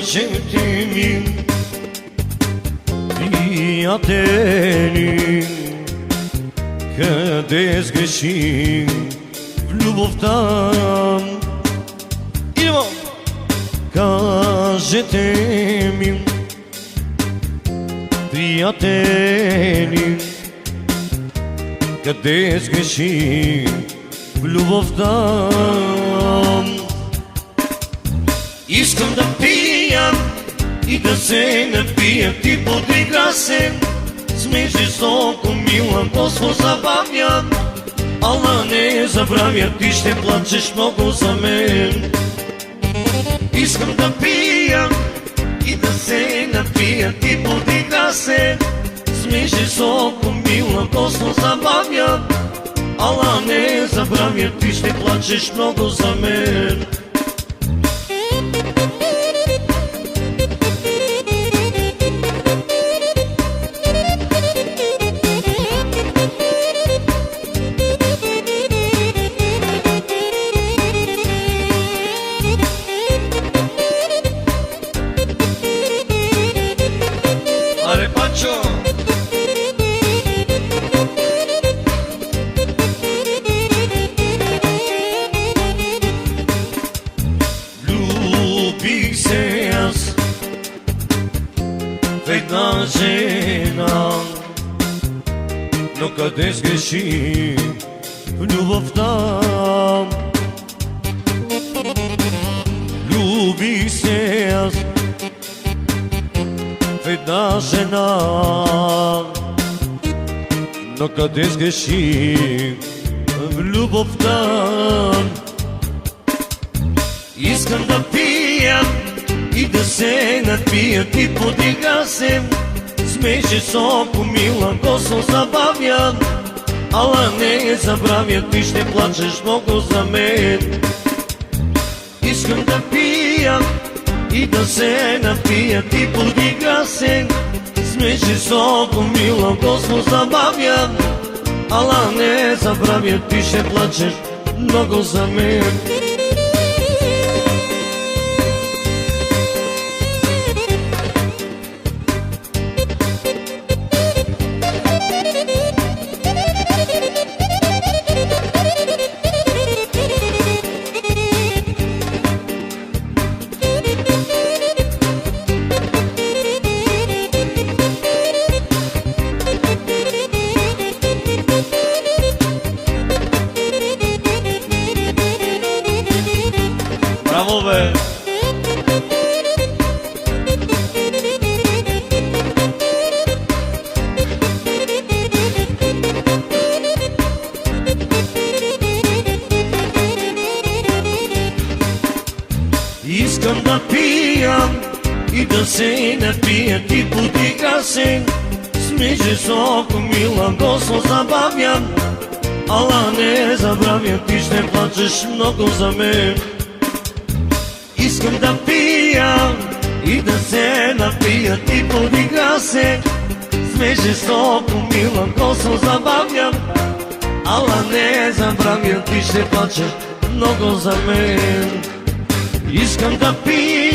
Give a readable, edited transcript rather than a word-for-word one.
кажете ми, приятели, къде сгреших в любовта? Идемо! Кажете ми, приятели, къде сгреших в любовта? Искам да пия и да се напия, ти подигра се, сме жестоко мила, Господ забавя, ала не забравя, ти ще плачеш много за мен. Искам да пия и да се напия, ти подигра се, сме жестоко мила, Господ забавя, ала не забравя, ти ще плачеш много за мен. Аре, Пачо! Любих се аз в една жена, но къде сгреших в любовта? Любих се аз в една жена, но къде сгреших в любовта? Искам да пия и да се напия, ти подига се, сме жестоко мила, Господ забавя, ала не забравя, ти ще плачеш много за мен. Искам да пия и да се напия, ти подига се, сме жестоко мила, Господ забавя, ала не забравя, ти ще плачеш много за мен. Браво, бе! Искам да пия и да се напия, ти подига се, сме жестоко мила, Господ забавя, ала не забравя, ти ще плачеш много за мен. Искам да пия и да се напия, ти подига се, сме жестоко мила, Господ забавя, ала не забравя, ти ще плачеш много за мен. Искам да пия